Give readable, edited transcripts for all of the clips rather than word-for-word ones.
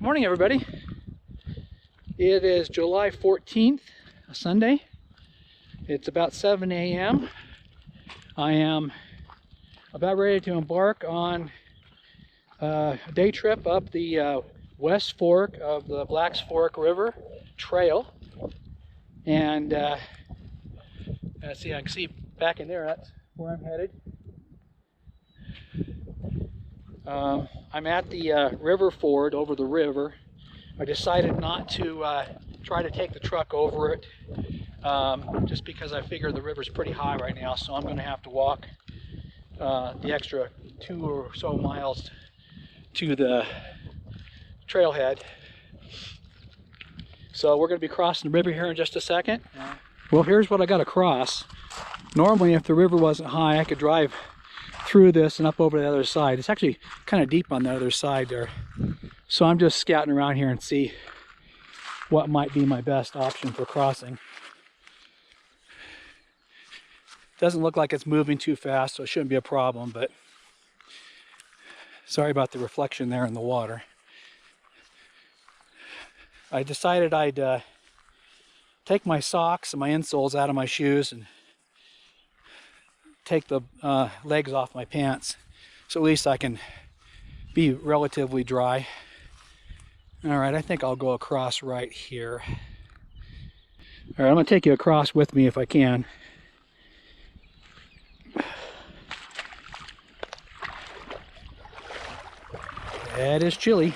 Morning, everybody. It is July 14th, a Sunday. It's about 7 a.m. I am about ready to embark on a day trip up the West Fork of the Blacks Fork River Trail. And let's see, I can see back in there, that's where I'm headed. I'm at the river ford over the river. I decided not to try to take the truck over it just because I figure the river's pretty high right now, so I'm going to have to walk the extra 2 or so miles to the trailhead. So we're going to be crossing the river here in just a second. Well, here's what I got to cross. Normally, if the river wasn't high, I could drive through this and up over the other side. It's actually kind of deep on the other side there. So I'm just scouting around here and see what might be my best option for crossing. Doesn't look like it's moving too fast, so it shouldn't be a problem, but sorry about the reflection there in the water. I decided I'd take my socks and my insoles out of my shoes and take the legs off my pants, so at least I can be relatively dry. All right, I think I'll go across right here. All right, I'm gonna take you across with me if I can. It is chilly.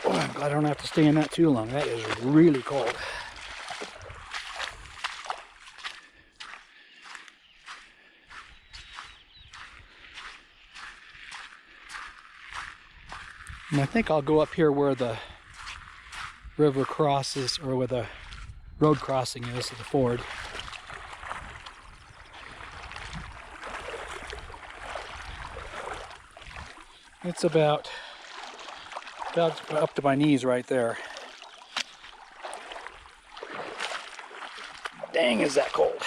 Oh, I'm glad I don't have to stay in that too long. That is really cold. And I think I'll go up here where the river crosses, or where the road crossing is at the ford. It's about up to my knees right there. Dang, is that cold.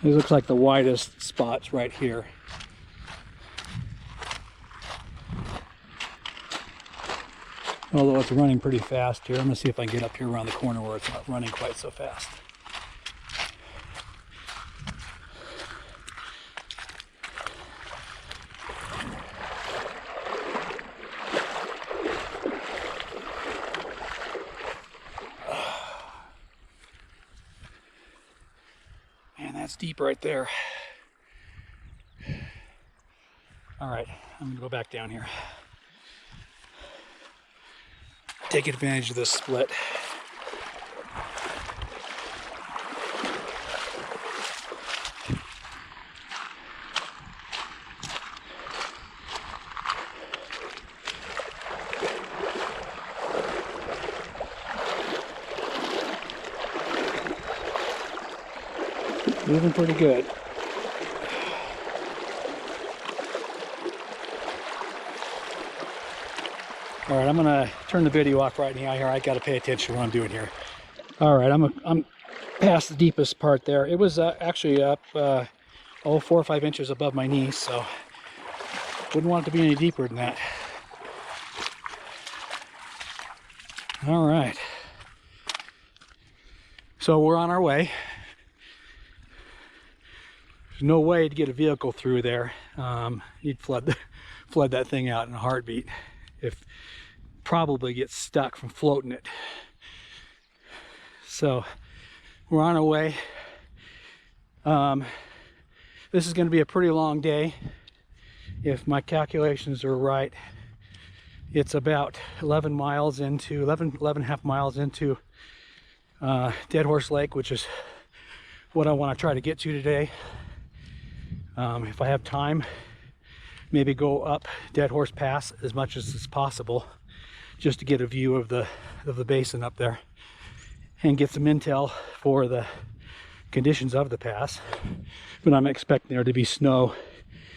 This looks like the widest spots right here. Although it's running pretty fast here. I'm going to see if I can get up here around the corner where it's not running quite so fast. Man, that's deep right there. All right, I'm going to go back down here. Take advantage of this split. Moving pretty good. All right, I'm gonna turn the video off right now here. I gotta pay attention to what I'm doing here. All right, I'm past the deepest part there. It was actually up 4 or 5 inches above my knees, so wouldn't want it to be any deeper than that. All right, so we're on our way. There's no way to get a vehicle through there. You'd flood that thing out in a heartbeat. If probably get stuck from floating it. So we're on our way. This is going to be a pretty long day if my calculations are right. It's about 11 and a half miles into Deadhorse Lake, which is what I want to try to get to today. If I have time, maybe go up Deadhorse Pass as much as is possible, just to get a view of the basin up there and get some intel for the conditions of the pass. But I'm expecting there to be snow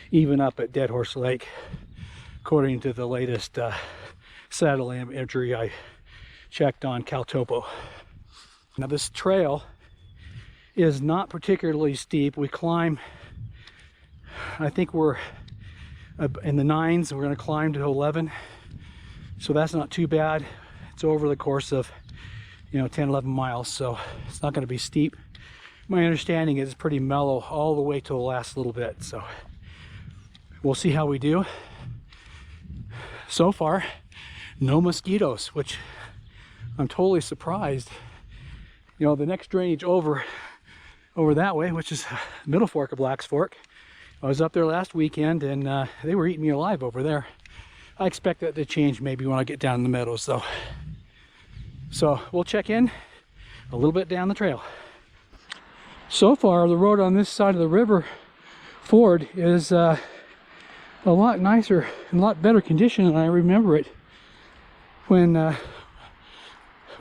even up at Deadhorse Lake, according to the latest satellite imagery I checked on Caltopo. Now this trail is not particularly steep. We climb, I think we're in the 9s, we're going to climb to 11, so that's not too bad. It's over the course of 10-11 miles, so it's not going to be steep. My understanding is it's pretty mellow all the way to the last little bit, so we'll see how we do. So far, no mosquitoes, which I'm totally surprised. The next drainage over that way, which is Middle Fork of Black's Fork, I was up there last weekend and they were eating me alive over there. I expect that to change maybe when I get down in the meadows though. So we'll check in a little bit down the trail. So far, the road on this side of the river ford is a lot nicer and a lot better condition than I remember it when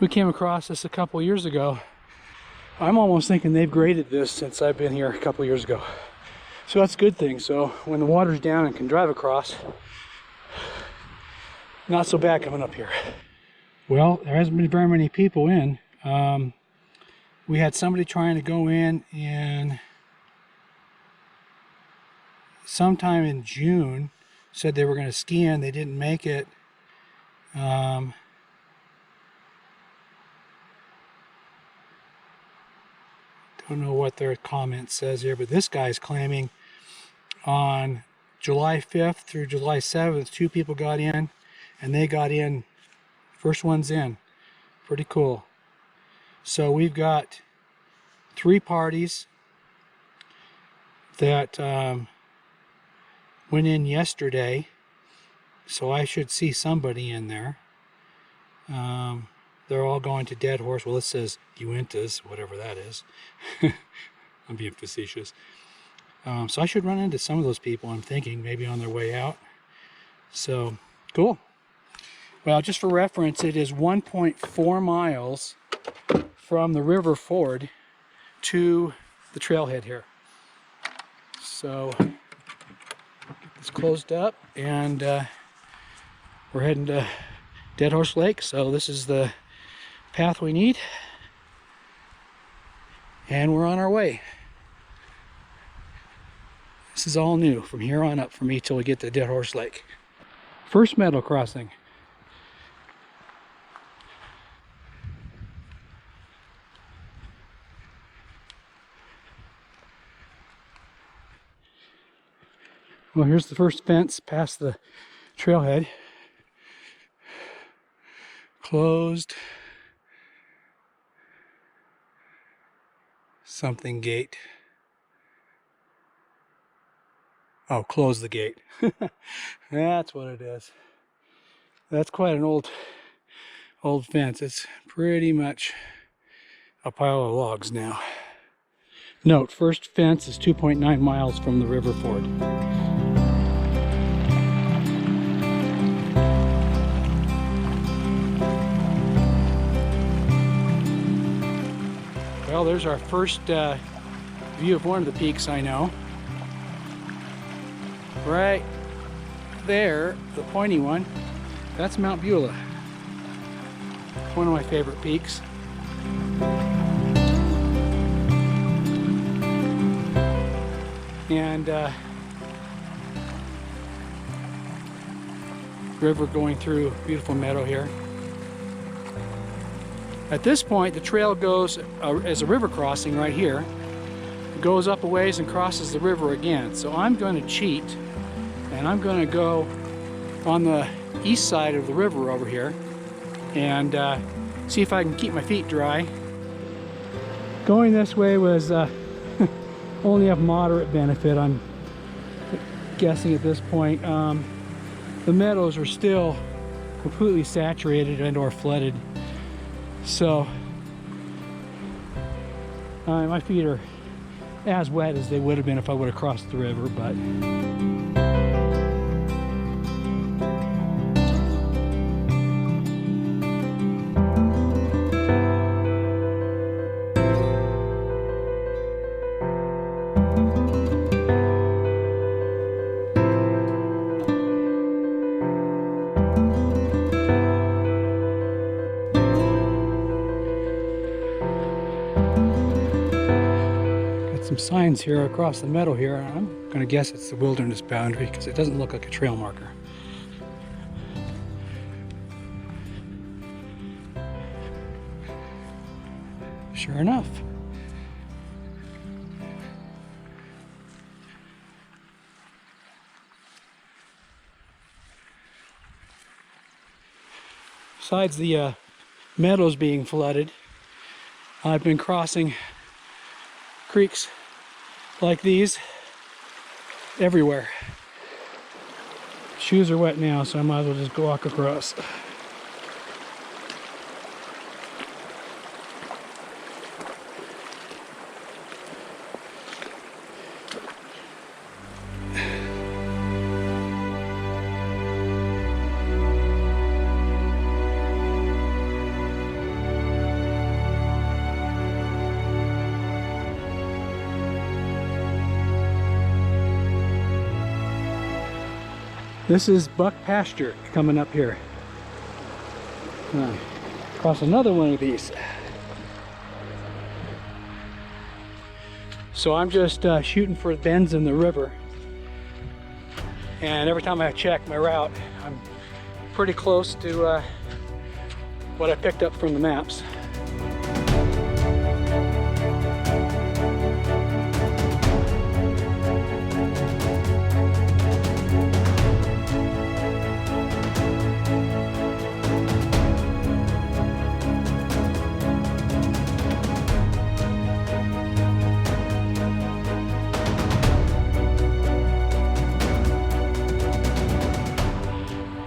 we came across this a couple years ago. I'm almost thinking they've graded this since I've been here a couple years ago. So that's a good thing. So when the water's down and can drive across, not so bad coming up here. Well, there hasn't been very many people in. We had somebody trying to go in sometime in June, said they were going to ski in. They didn't make it. Don't know what their comment says here, but this guy's claiming on July 5th through July 7th, 2 people got in, and they got in, first ones in. Pretty cool. So we've got 3 parties that went in yesterday, so I should see somebody in there. They're all going to Deadhorse. Well, it says Uintas, whatever that is. I'm being facetious. So I should run into some of those people, I'm thinking, maybe on their way out. So, cool. Well, just for reference, it is 1.4 miles from the river ford to the trailhead here. So, it's closed up, and we're heading to Deadhorse Lake. So this is the path we need, and we're on our way. This is all new from here on up for me till we get to Deadhorse Lake. First meadow crossing. Well, here's the first fence past the trailhead. Closed. Something gate. Oh, close the gate. That's what it is. That's quite an old fence. It's pretty much a pile of logs now. Note, first fence is 2.9 miles from the river ford. Well, there's our first view of one of the peaks I know. Right there, the pointy one, that's Mount Beulah. One of my favorite peaks. And river going through beautiful meadow here. At this point, the trail goes as a river crossing right here. It goes up a ways and crosses the river again. So I'm going to cheat, and I'm going to go on the east side of the river over here and see if I can keep my feet dry. Going this way was only of moderate benefit, I'm guessing at this point. The meadows are still completely saturated and or flooded. So my feet are as wet as they would have been if I would have crossed the river, but some signs here across the meadow here. I'm gonna guess it's the wilderness boundary because it doesn't look like a trail marker. Sure enough. Besides the meadows being flooded, I've been crossing creeks like these everywhere. Shoes are wet now, so I might as well just go walk across. This is buck pasture coming up here. Across another one of these. So I'm just shooting for bends in the river. And every time I check my route, I'm pretty close to what I picked up from the maps.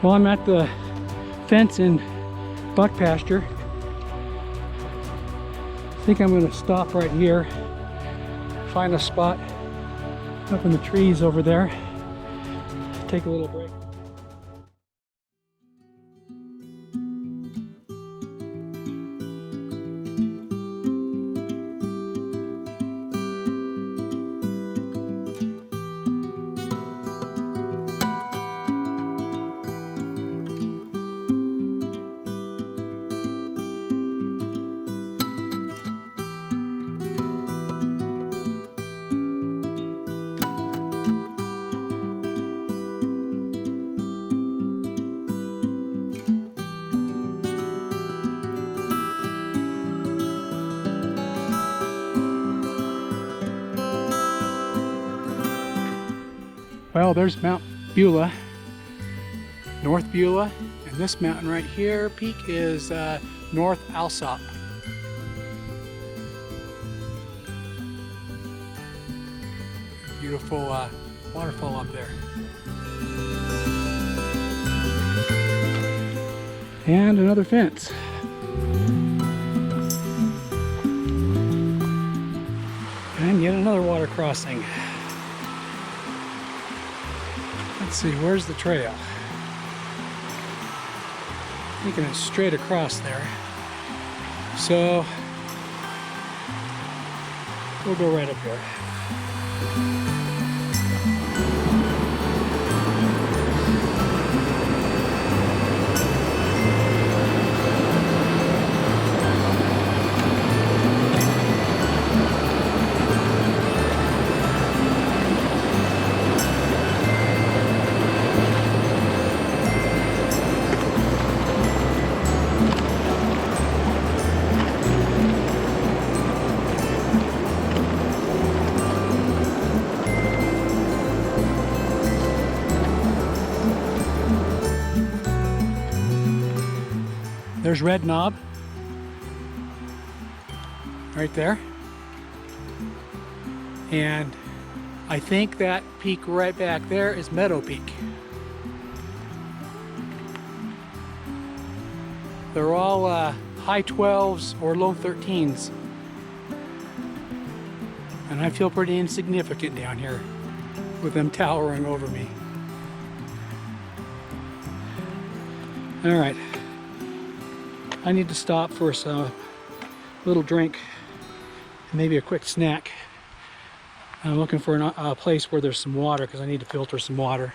Well, I'm at the fence in buck pasture. I think I'm going to stop right here, find a spot up in the trees over there, take a little break. Well, there's Mount Beulah, North Beulah, and this mountain right here, peak, is North Alsop. Beautiful waterfall up there. And another fence. And yet another water crossing. Let's see, where's the trail? Thinking it's straight across there. So we'll go right up here. There's Red Knob, right there. And I think that peak right back there is Meadow Peak. They're all high 12s or low 13s. And I feel pretty insignificant down here with them towering over me. All right. I need to stop for some little drink and maybe a quick snack. I'm looking for a place where there's some water because I need to filter some water.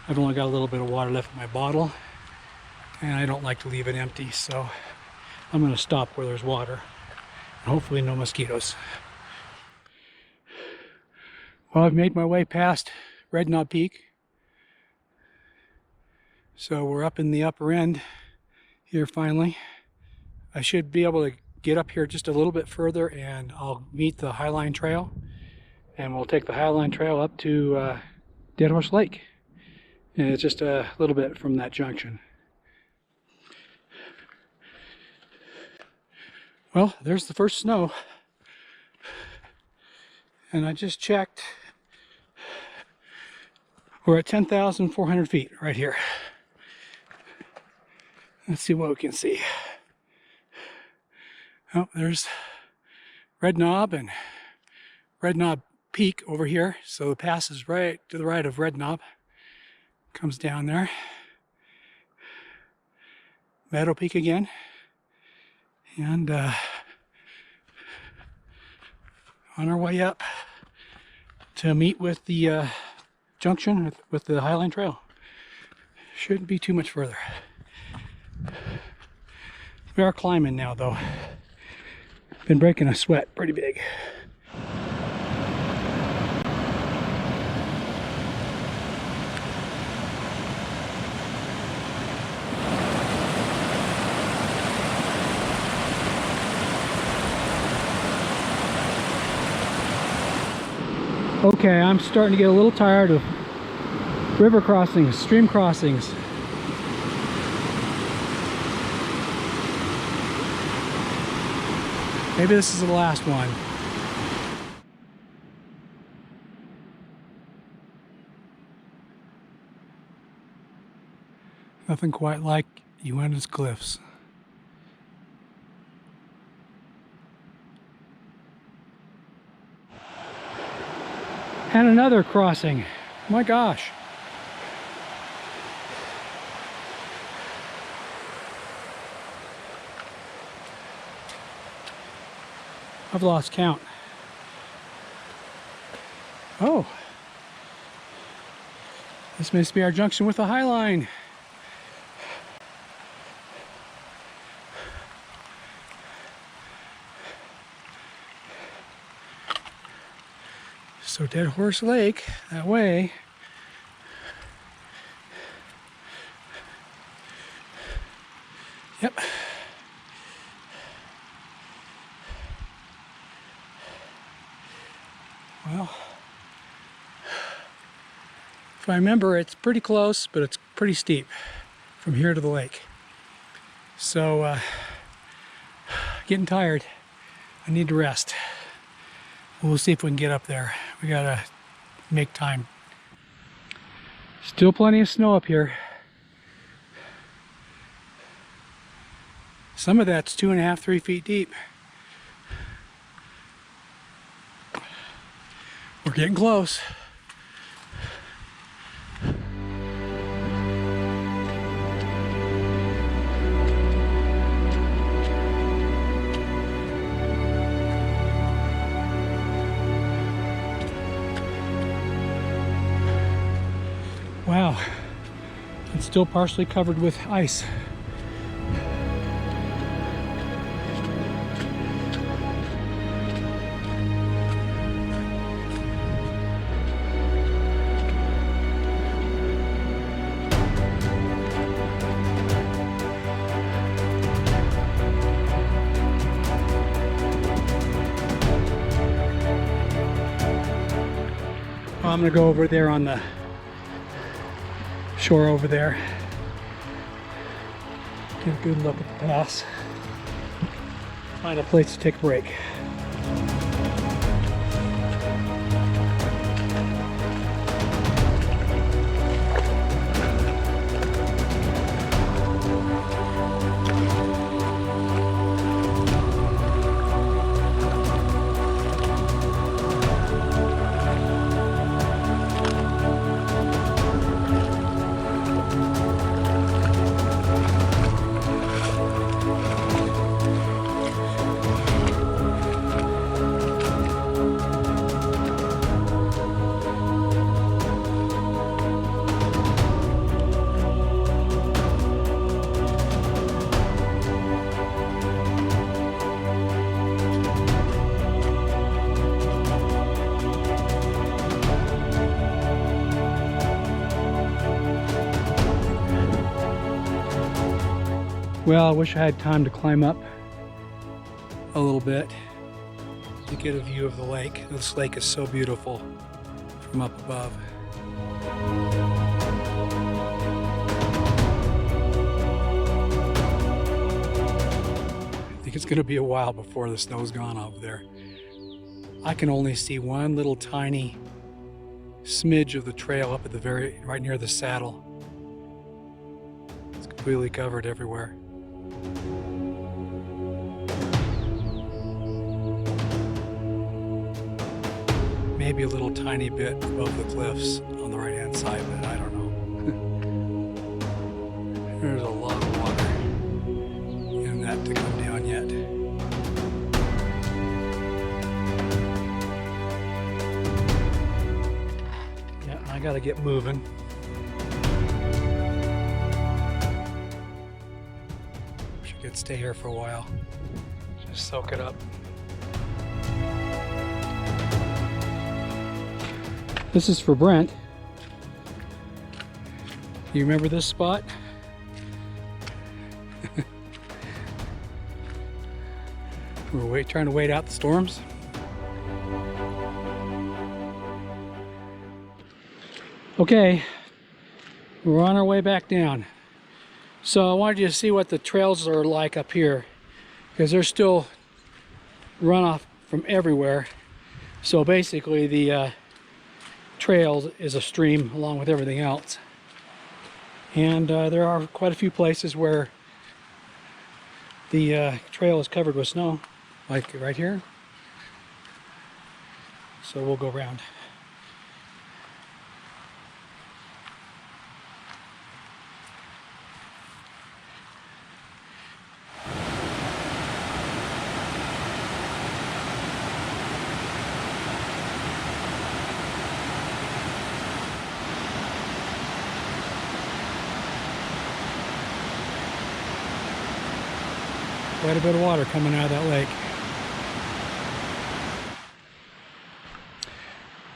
I've only got a little bit of water left in my bottle and I don't like to leave it empty, so I'm going to stop where there's water and hopefully no mosquitoes. Well, I've made my way past Red Knob Peak. So we're up in the upper end here finally. I should be able to get up here just a little bit further and I'll meet the Highline Trail. And we'll take the Highline Trail up to Deadhorse Lake. And it's just a little bit from that junction. Well, there's the first snow. And I just checked. We're at 10,400 feet right here. Let's see what we can see. Oh, there's Red Knob and Red Knob Peak over here. So the pass is right to the right of Red Knob. Comes down there. Meadow Peak again. And on our way up to meet with the junction with the Highline Trail. Shouldn't be too much further. We are climbing now though. Been breaking a sweat pretty big. Okay, I'm starting to get a little tired of river crossings, stream crossings. Maybe this is the last one. Nothing quite like Uinta's cliffs. And another crossing. My gosh. I've lost count. Oh. This must be our junction with the Highline. So Deadhorse Lake, that way. Yep. Well, if I remember, it's pretty close, but it's pretty steep from here to the lake. So, getting tired. I need to rest. We'll see if we can get up there. We gotta make time. Still plenty of snow up here. Some of that's 2.5, 3 feet deep. We're getting close. Wow, it's still partially covered with ice. Well, I'm gonna go over there on the shore over there. Get a good look at the pass. Find a place to take a break. Well, I wish I had time to climb up a little bit to get a view of the lake. This lake is so beautiful from up above. I think it's going to be a while before the snow's gone over there. I can only see one little tiny smidge of the trail up at the right near the saddle. It's completely covered everywhere. Maybe a little tiny bit above the cliffs on the right hand side, but I don't know. There's a lot of water in that to come down yet. Yeah, I gotta get moving. Wish I could stay here for a while. Just soak it up. This is for Brent. You remember this spot? We're trying to wait out the storms. Okay, we're on our way back down. So I wanted you to see what the trails are like up here, because there's still runoff from everywhere. So basically the trail is a stream along with everything else, and there are quite a few places where the trail is covered with snow, like right here. So we'll go around. Quite a bit of water coming out of that lake.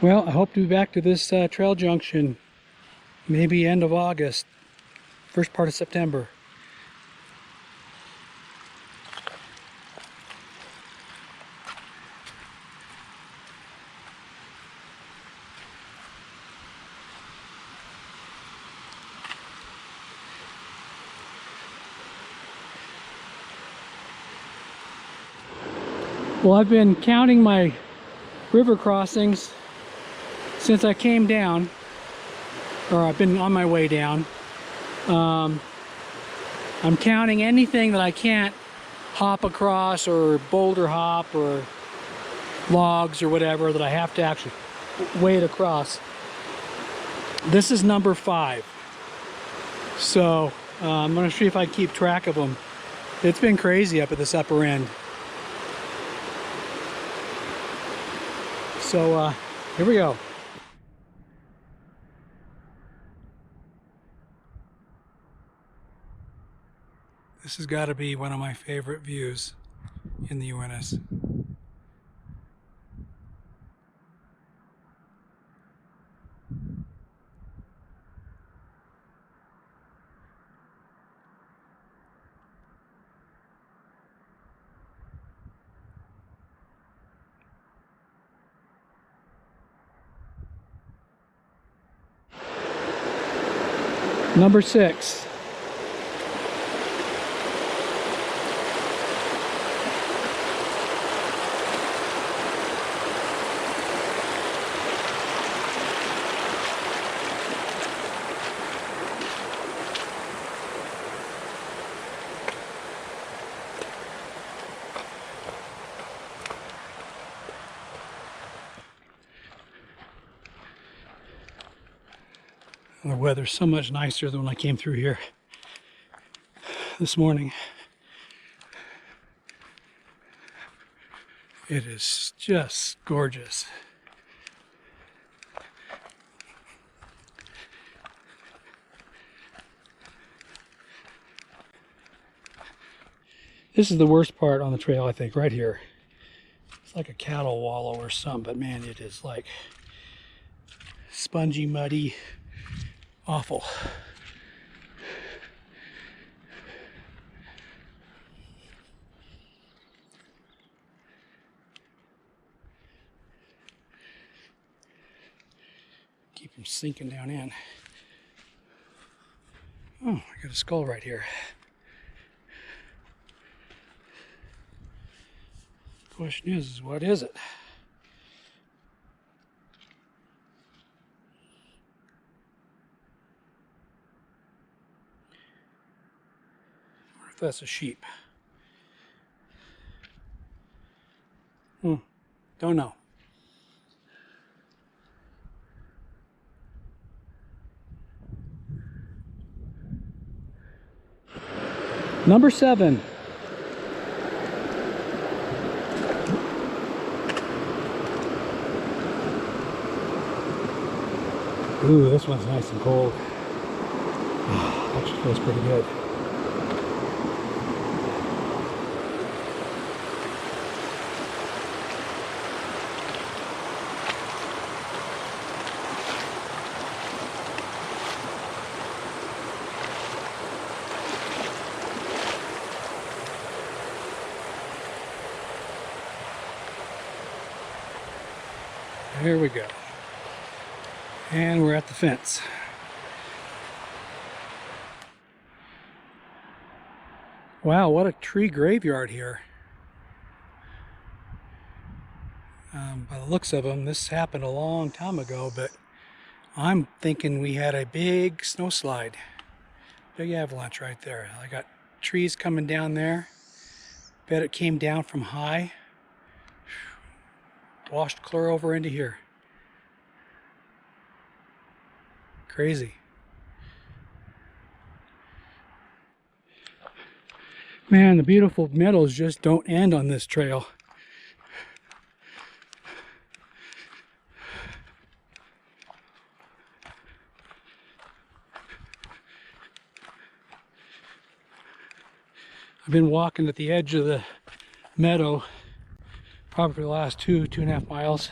Well, I hope to be back to this trail junction maybe end of August, first part of September. Well, I've been counting my river crossings since I came down, or I've been on my way down. I'm counting anything that I can't hop across or boulder hop or logs or whatever that I have to actually wade across. This is number 5. So I'm going to see if I can keep track of them. It's been crazy up at this upper end. So here we go. This has got to be one of my favorite views in the Uintas. Number 6. The weather's so much nicer than when I came through here this morning. It is just gorgeous. This is the worst part on the trail, I think, right here. It's like a cattle wallow or something, but man, it is like spongy, muddy, awful. from sinking down in. Oh, I got a skull right here. The question is what is it? I wonder if that's a sheep. Don't know. Number 7. Ooh, this one's nice and cold. Actually feels pretty good. Here we go. And we're at the fence. Wow, what a tree graveyard here. By the looks of them, this happened a long time ago, but I'm thinking we had a big snowslide. Big avalanche right there. I got trees coming down there. Bet it came down from high. Washed clear over into here. Crazy. Man, the beautiful meadows just don't end on this trail. I've been walking at the edge of the meadow probably for the last 2.5 miles.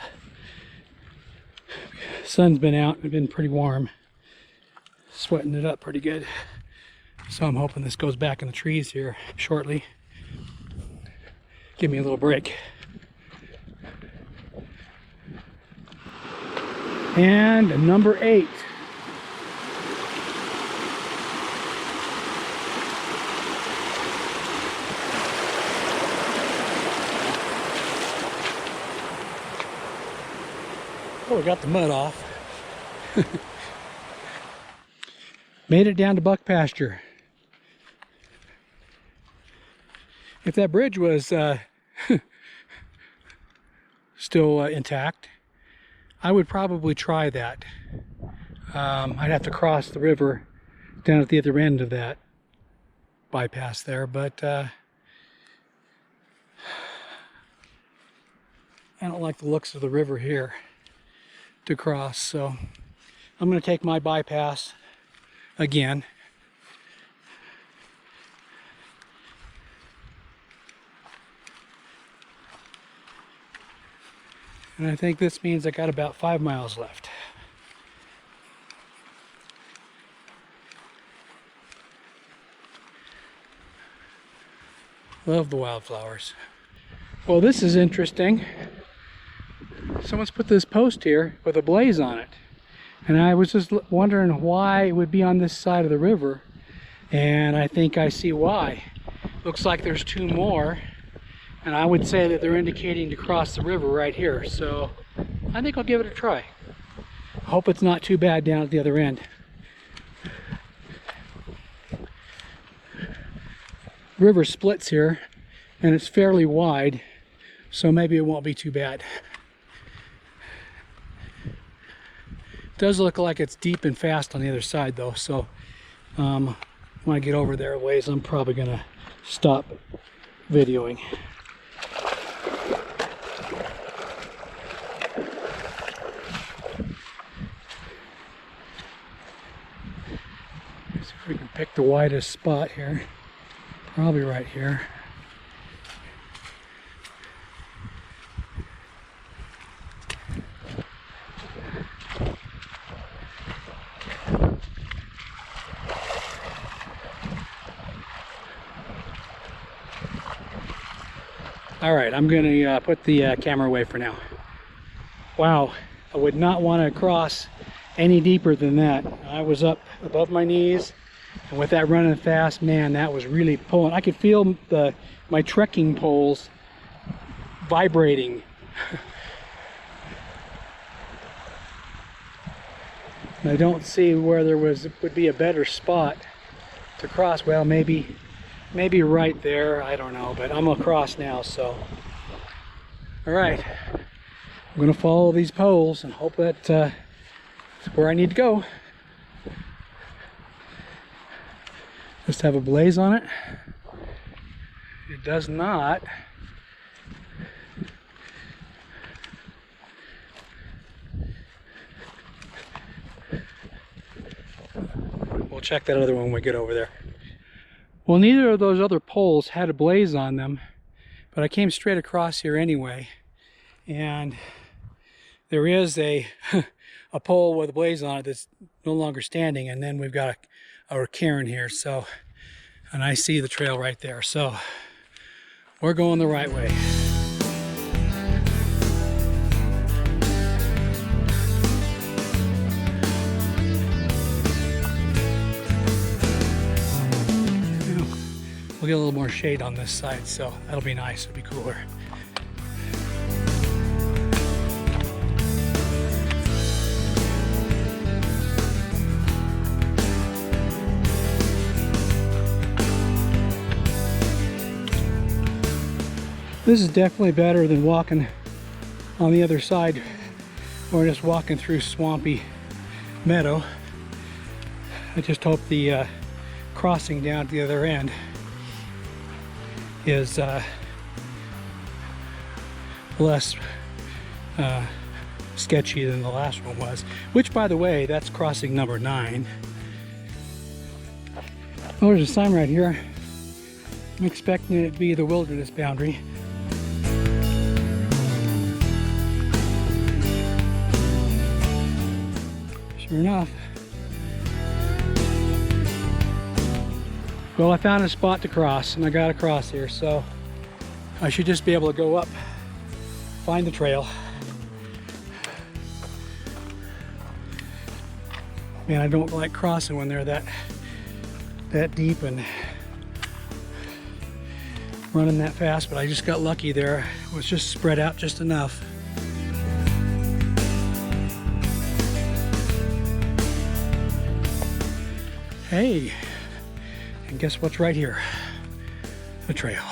Sun's been out and been pretty warm. Sweating it up pretty good. So I'm hoping this goes back in the trees here shortly. Give me a little break. And number 8. Oh, we got the mud off. Made it down to buck pasture. If that bridge was still intact, I would probably try that. I'd have to cross the river down at the other end of that bypass there, but I don't like the looks of the river here to cross, so I'm going to take my bypass again. And I think this means I got about 5 miles left. Love the wildflowers. Well, this is interesting. Someone's put this post here with a blaze on it. And I was just wondering why it would be on this side of the river. And I think I see why. Looks like there's 2 more. And I would say that they're indicating to cross the river right here. So I think I'll give it a try. Hope it's not too bad down at the other end. River splits here and it's fairly wide, so maybe it won't be too bad. Does look like it's deep and fast on the other side though, so when I get over there a ways, I'm probably gonna stop videoing. See if we can pick the widest spot here. Probably right here. All right, I'm going to put the camera away for now. Wow, I would not want to cross any deeper than that. I was up above my knees, and with that running fast, man, that was really pulling. I could feel my trekking poles vibrating. I don't see where there would be a better spot to cross. Well, maybe right there, I don't know, but I'm across now. So all right, I'm gonna follow these poles and hope that it's where I need to go. Does it have a blaze on it? It does not. We'll check that other one when we get over there. Well, neither of those other poles had a blaze on them, but I came straight across here anyway, and there is a a pole with a blaze on it that's no longer standing, and then we've got our cairn here, so, and I see the trail right there, so we're going the right way. We'll get a little more shade on this side, so that'll be nice. It'll be cooler. This is definitely better than walking on the other side or just walking through swampy meadow. I just hope the crossing down to the other end is less sketchy than the last one was, which, by the way, that's crossing number 9. Oh, there's a sign right here. I'm expecting it to be the wilderness boundary. Sure enough. Well, I found a spot to cross, and I got across here, so I should just be able to go up, find the trail. Man, I don't like crossing when they're that deep and running that fast, but I just got lucky there. It was just spread out just enough. Hey, and guess what's right here? The trail.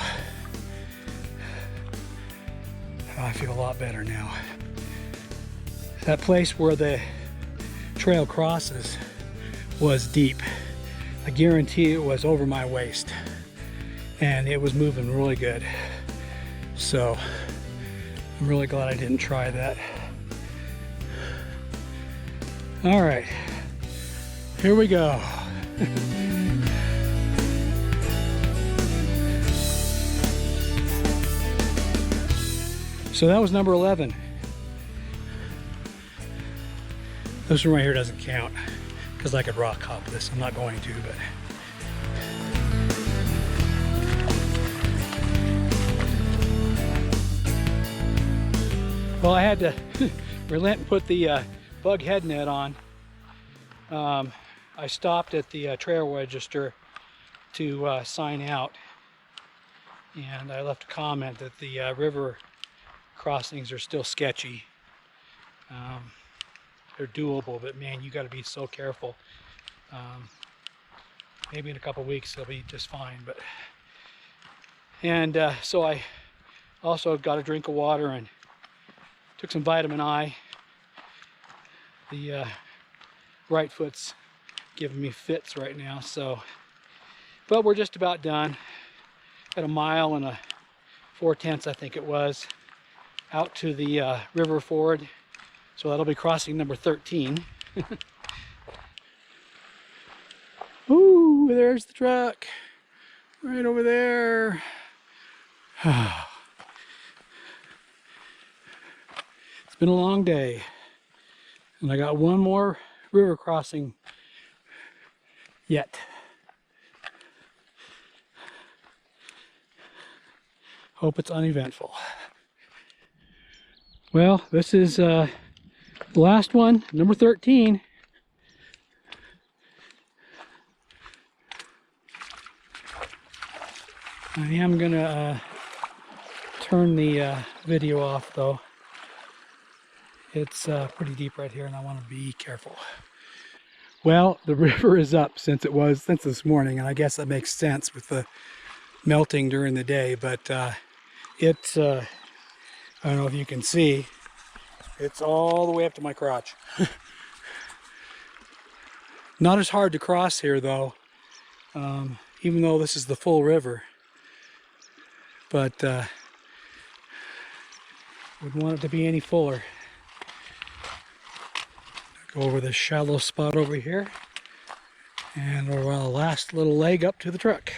Oh, I feel a lot better now. That place where the trail crosses was deep. I guarantee it was over my waist, and it was moving really good. So I'm really glad I didn't try that. All right, here we go. So that was number 11. This one right here doesn't count because I could rock hop this. I'm not going to, but well, I had to relent and put the bug head net on. I stopped at the trail register to sign out, and I left a comment that the river crossings are still sketchy. They're doable, but man, you got to be so careful. Maybe in a couple weeks they'll be just fine, but so I also got a drink of water and took some vitamin I. The right foot's giving me fits right now, so, but we're just about done. Got a mile and 4/10, I think it was, out to the river ford, so that'll be crossing number 13. Ooh, there's the truck right over there. It's been a long day, and I got one more river crossing yet. Hope it's uneventful. Well, this is the last one, number 13. I am gonna turn the video off though. It's pretty deep right here and I want to be careful. Well, the river is up since this morning, and I guess that makes sense with the melting during the day, but it's I don't know if you can see, it's all the way up to my crotch. Not as hard to cross here though, even though this is the full river, but wouldn't want it to be any fuller. Go over this shallow spot over here, and we're on the last little leg up to the truck.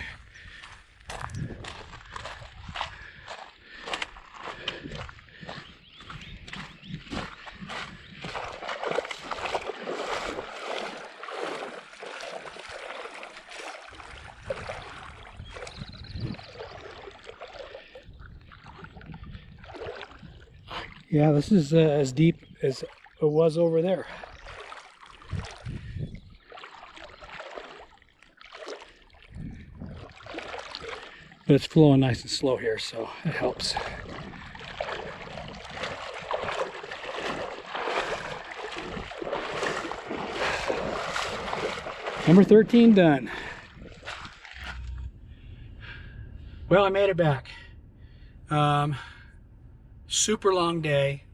Yeah, this is as deep as it was over there. But it's flowing nice and slow here, so it helps. Number 13 done. Well, I made it back. Super long day.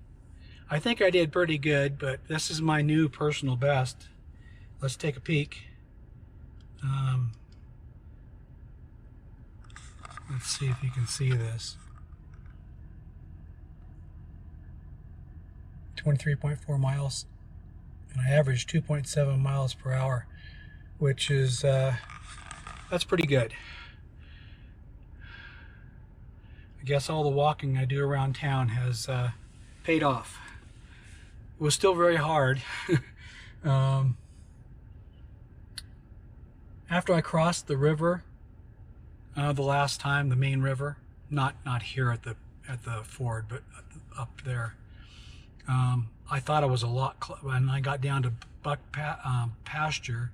I think I did pretty good, but this is my new personal best. Let's take a peek. Let's see if you can see this. 23.4 miles, and I averaged 2.7 miles per hour, which is that's pretty good. I guess all the walking I do around town has paid off. It was still very hard. After I crossed the river the last time, the main river, not here at the ford, but up there, I thought I was a lot when I got down to buck pasture,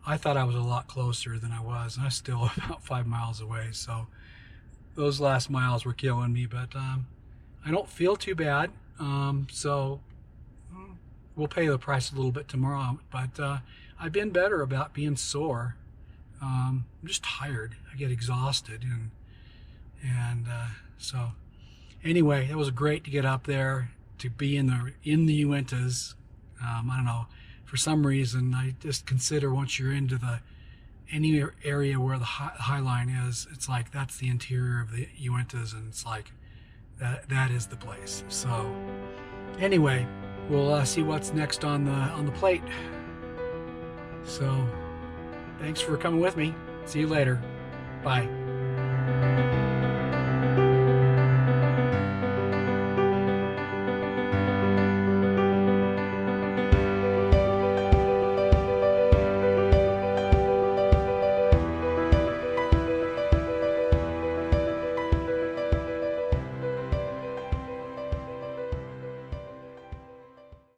I thought I was a lot closer than I was, and I was still about 5 miles away. So those last miles were killing me, but I don't feel too bad. So we'll pay the price a little bit tomorrow, but I've been better about being sore. I'm just tired. I get exhausted, and so anyway, it was great to get up there, to be in the Uintas. I don't know, for some reason I just consider once you're into any area where the Highline is, it's like that's the interior of the Uintas, and it's like that is the place. So anyway, we'll see what's next on the plate. So thanks for coming with me. See you later. Bye.